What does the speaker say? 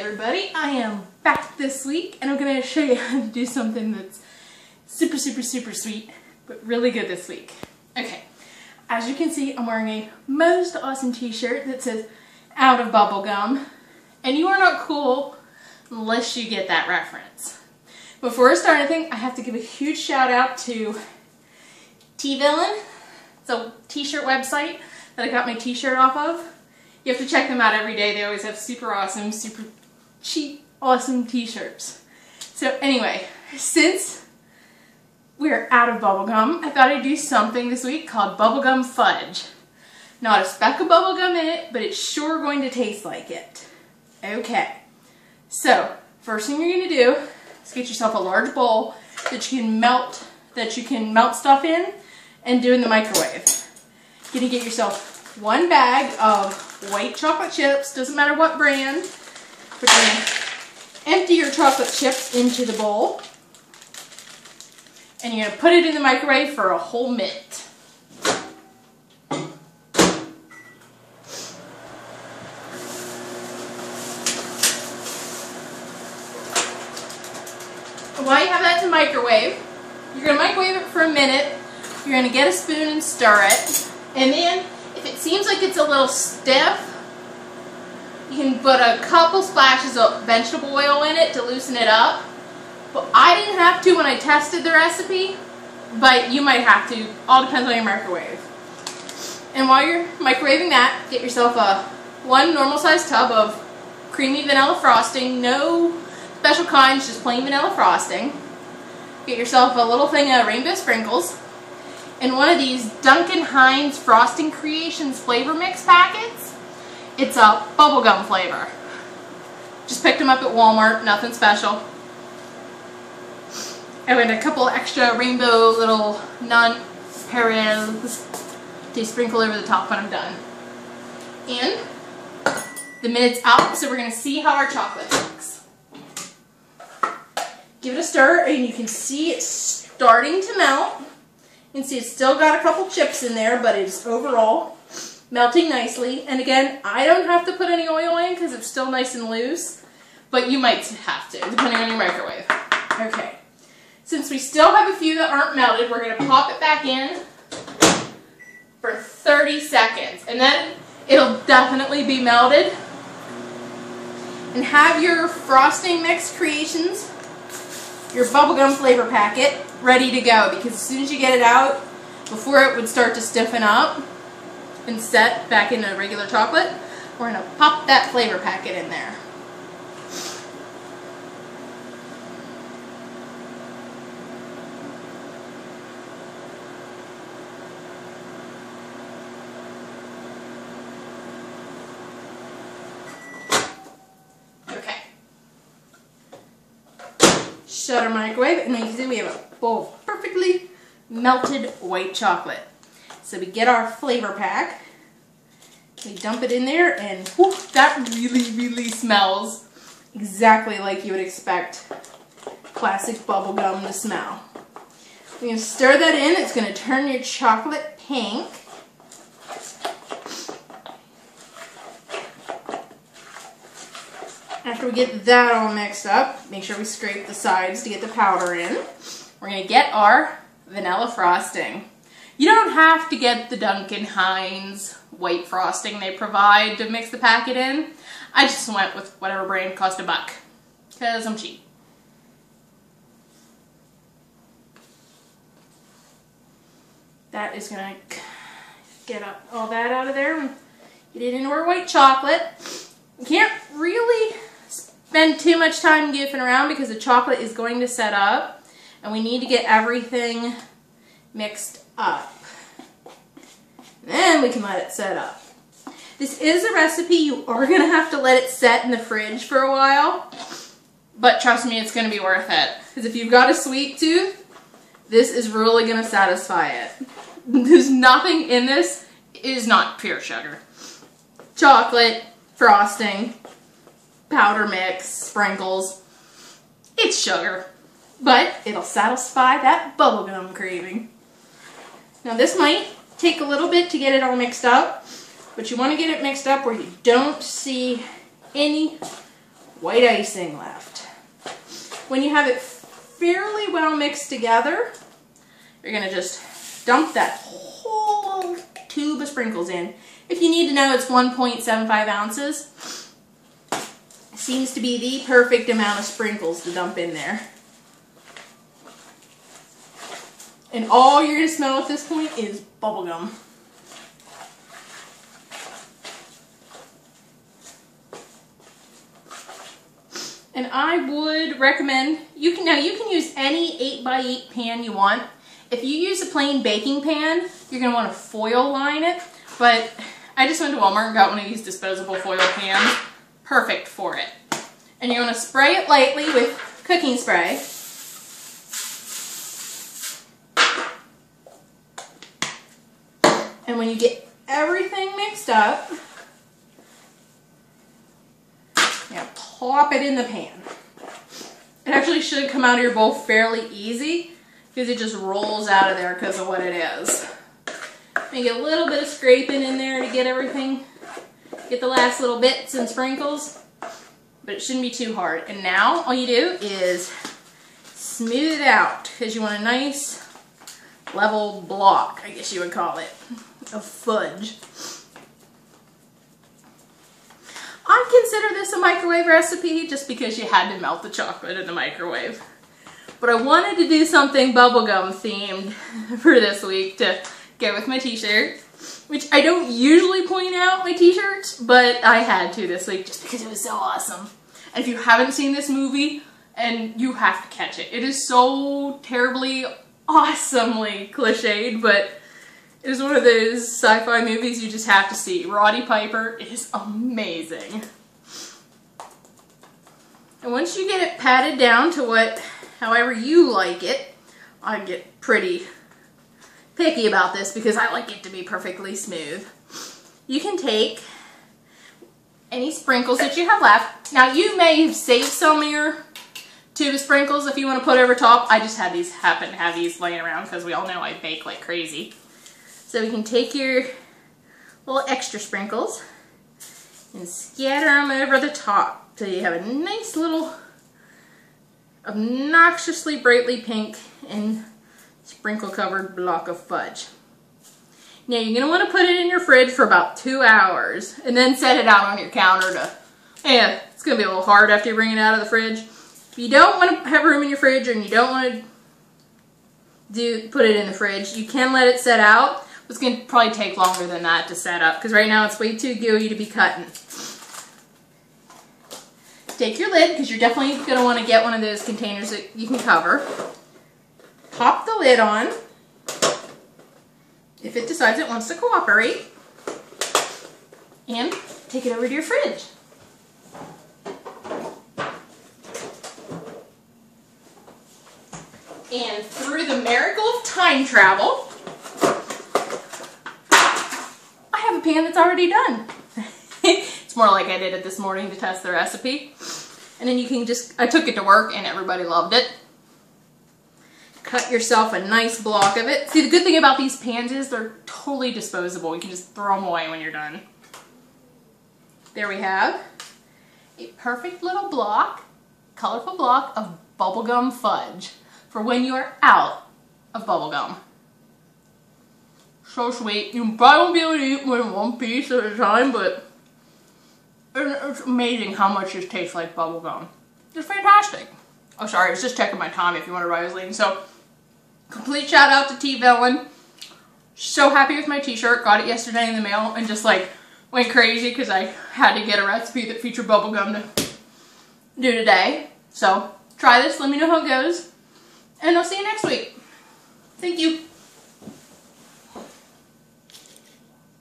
everybody, I am back this week and I'm going to show you how to do something that's super sweet, but really good this week. Okay, as you can see, I'm wearing a most awesome t-shirt that says out of bubblegum, and you are not cool unless you get that reference. Before I start anything, I have to give a huge shout out to T-Villain. It's a t-shirt website that I got my t-shirt off of. You have to check them out every day. They always have super awesome, super cheap, awesome t-shirts. So anyway, since we're out of bubblegum, I thought I'd do something this week called Bubblegum Fudge. Not a speck of bubblegum in it, but it's sure going to taste like it. Okay, so first thing you're going to do is get yourself a large bowl that you can melt stuff in and do in the microwave. You're going to get yourself one bag of white chocolate chips, doesn't matter what brand, but you're going to empty your chocolate chips into the bowl and you're going to put it in the microwave for a whole minute. While you have that to microwave, you're going to microwave it for a minute, you're going to get a spoon and stir it, and then if it seems like it's a little stiff, you can put a couple splashes of vegetable oil in it to loosen it up. But I didn't have to when I tested the recipe, but you might have to. All depends on your microwave. And while you're microwaving that, get yourself one normal sized tub of creamy vanilla frosting, no special kinds, just plain vanilla frosting. Get yourself a little thing of rainbow sprinkles. And one of these Duncan Hines Frosting Creations flavor mix packets. It's a bubblegum flavor. Just picked them up at Walmart, nothing special. And a couple extra rainbow little nonpareils to sprinkle over the top when I'm done. And the minute's out, so we're going to see how our chocolate looks. Give it a stir, and you can see it's starting to melt. You can see it's still got a couple chips in there, but it's overall melting nicely. And again, I don't have to put any oil in because it's still nice and loose, but you might have to, depending on your microwave. Okay, since we still have a few that aren't melted, we're going to pop it back in for 30 seconds, and then it'll definitely be melted. And have your frosting mix creations, your bubblegum flavor packet, ready to go, because as soon as you get it out, before it would start to stiffen up and set back into regular chocolate, we're going to pop that flavor packet in there. Okay. Shut our microwave, and then you can see we have a bowl of perfectly melted white chocolate. So we get our flavor pack, we dump it in there, and whew, that really smells exactly like you would expect classic bubblegum to smell. We're going to stir that in. It's going to turn your chocolate pink. After we get that all mixed up, make sure we scrape the sides to get the powder in. We're going to get our vanilla frosting. You don't have to get the Duncan Hines white frosting they provide to mix the packet in. I just went with whatever brand cost $1, because I'm cheap. That is going to get all that out of there and get it into our white chocolate. You can't really spend too much time goofing around because the chocolate is going to set up, and we need to get everything mixed up. Then we can let it set up. This is a recipe you are going to have to let it set in the fridge for a while, but trust me, it's going to be worth it. Because if you've got a sweet tooth, this is really going to satisfy it. There's nothing in this. It is not pure sugar. Chocolate, frosting, powder mix, sprinkles. It's sugar, but it'll satisfy that bubblegum craving. Now this might take a little bit to get it all mixed up, but you want to get it mixed up where you don't see any white icing left. When you have it fairly well mixed together, you're gonna just dump that whole tube of sprinkles in. If you need to know, it's 1.75 ounces. Seems to be the perfect amount of sprinkles to dump in there. And all you're gonna smell at this point is bubblegum. And I would recommend, you can use any 8x8 pan you want. If you use a plain baking pan, you're going to want to foil line it. But I just went to Walmart and got one of these disposable foil pans. Perfect for it. And you're going to spray it lightly with cooking spray. And when you get everything mixed up, plop it in the pan. It actually should come out of your bowl fairly easy because it just rolls out of there because of what it is. Make a little bit of scraping in there to get everything, get the last little bits and sprinkles, but it shouldn't be too hard. And now all you do is smooth it out because you want a nice level block, I guess you would call it, of fudge. I consider this a microwave recipe just because you had to melt the chocolate in the microwave. But I wanted to do something bubblegum themed for this week to go with my t-shirt, which I don't usually point out my t-shirts, but I had to this week just because it was so awesome. And if you haven't seen this movie, and you have to catch it. It is so terribly, awesomely cliched, but it is one of those sci-fi movies you just have to see. Roddy Piper is amazing. And once you get it patted down to however you like it, I get pretty picky about this because I like it to be perfectly smooth. You can take any sprinkles that you have left. Now you may have saved some of your tube of sprinkles if you want to put over top. I just happen to have these laying around because we all know I bake like crazy. So you can take your little extra sprinkles and scatter them over the top so you have a nice little obnoxiously brightly pink and sprinkle covered block of fudge. Now you're going to want to put it in your fridge for about 2 hours and then set it out on your counter to, it's going to be a little hard after you bring it out of the fridge. If you don't want to have room in your fridge and you don't want to put it in the fridge, you can let it set out. It's going to probably take longer than that to set up because right now it's way too gooey to be cutting. Take your lid because you're definitely going to want to get one of those containers that you can cover. Pop the lid on if it decides it wants to cooperate and take it over to your fridge. And through the miracle of time travel, I have a pan that's already done. It's more like I did it this morning to test the recipe. And then you can I took it to work and everybody loved it. Cut yourself a nice block of it. See, the good thing about these pans is they're totally disposable. You can just throw them away when you're done. There we have a perfect little block, colorful block of bubblegum fudge for when you are out of bubblegum. So sweet. You probably won't be able to eat more than one piece at a time, but it's amazing how much this tastes like bubblegum. It's fantastic. Oh, sorry, I was just checking my time if you want to write I was leaving. So, complete shout out to T. Villain. So happy with my t-shirt. Got it yesterday in the mail and just like went crazy because I had to get a recipe that featured bubblegum to do today. So, try this. Let me know how it goes. And I'll see you next week. Thank you.